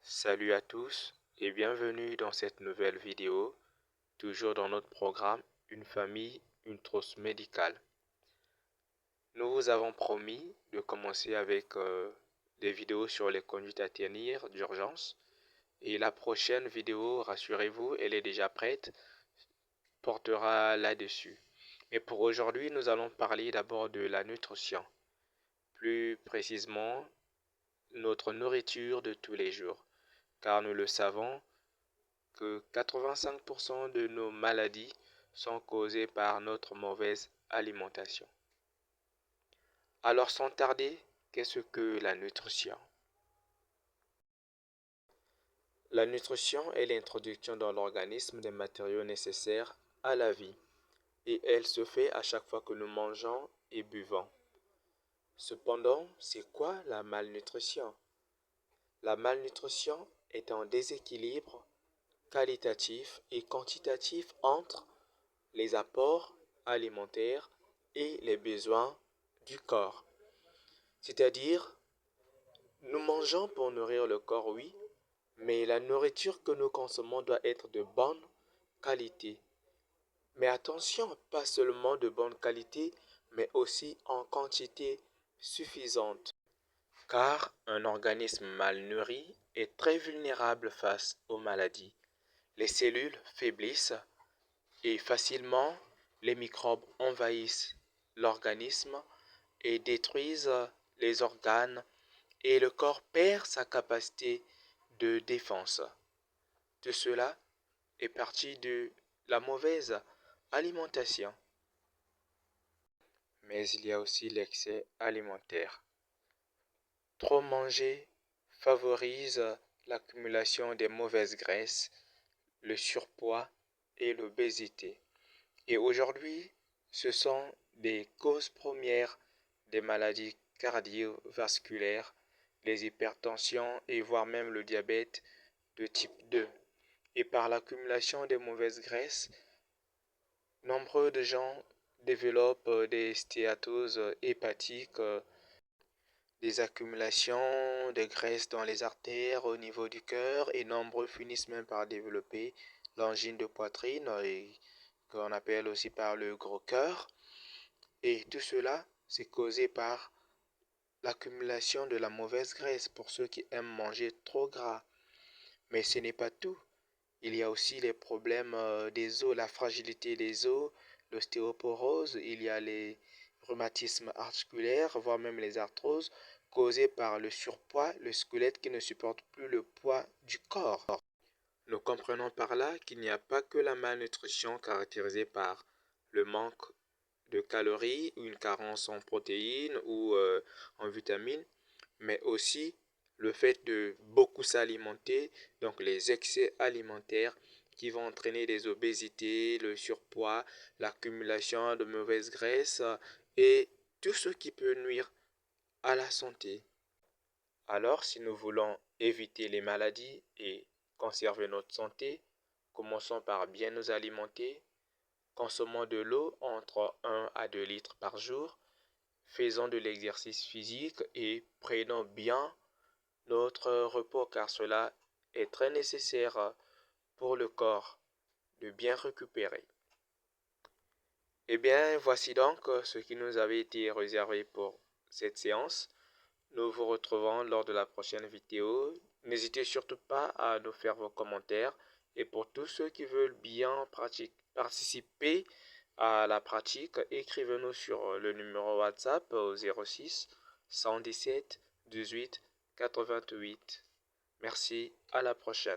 Salut à tous et bienvenue dans cette nouvelle vidéo, toujours dans notre programme Une famille, une trousse médicale. Nous vous avons promis de commencer avec des vidéos sur les conduites à tenir d'urgence et la prochaine vidéo, rassurez-vous, elle est déjà prête, portera là-dessus. Mais pour aujourd'hui, nous allons parler d'abord de la nutrition, plus précisément notre nourriture de tous les jours, car nous le savons, que 85% de nos maladies sont causées par notre mauvaise alimentation. Alors sans tarder, qu'est-ce que la nutrition? La nutrition est l'introduction dans l'organisme des matériaux nécessaires à la vie et elle se fait à chaque fois que nous mangeons et buvons. Cependant, c'est quoi la malnutrition? La malnutrition est un déséquilibre qualitatif et quantitatif entre les apports alimentaires et les besoins du corps. C'est-à-dire, nous mangeons pour nourrir le corps, oui, mais la nourriture que nous consommons doit être de bonne qualité. Mais attention, pas seulement de bonne qualité, mais aussi en quantité suffisante. Car un organisme mal nourri est très vulnérable face aux maladies. Les cellules faiblissent et facilement les microbes envahissent l'organisme et détruisent les organes et le corps perd sa capacité de défense. Tout cela est parti de la mauvaise alimentation. Mais il y a aussi l'excès alimentaire. Trop manger favorise l'accumulation des mauvaises graisses, le surpoids et l'obésité. Et aujourd'hui, ce sont des causes premières des maladies cardiovasculaires, les hypertensions et voire même le diabète de type 2. Et par l'accumulation des mauvaises graisses, nombreux de gens développent des stéatoses hépatiques, des accumulations de graisse dans les artères au niveau du cœur et nombreux finissent même par développer l'angine de poitrine et qu'on appelle aussi par le gros cœur. Et tout cela, c'est causé par l'accumulation de la mauvaise graisse pour ceux qui aiment manger trop gras. Mais ce n'est pas tout. Il y a aussi les problèmes des os, la fragilité des os, l'ostéoporose, il y a les rhumatismes articulaires, voire même les arthroses, causés par le surpoids, le squelette qui ne supporte plus le poids du corps. Nous comprenons par là qu'il n'y a pas que la malnutrition caractérisée par le manque de calories, ou une carence en protéines ou en vitamines, mais aussi le fait de beaucoup s'alimenter, donc les excès alimentaires qui vont entraîner des obésités, le surpoids, l'accumulation de mauvaises graisses et tout ce qui peut nuire à la santé. Alors, si nous voulons éviter les maladies et conserver notre santé, commençons par bien nous alimenter, consommons de l'eau entre 1 à 2 litres par jour, faisons de l'exercice physique et prenons bien notre repos car cela est très nécessaire pour le corps de bien récupérer. Eh bien, voici donc ce qui nous avait été réservé pour cette séance. Nous vous retrouvons lors de la prochaine vidéo. N'hésitez surtout pas à nous faire vos commentaires. Et pour tous ceux qui veulent bien participer à la pratique, écrivez-nous sur le numéro WhatsApp au 06 117 18 88. Merci, à la prochaine.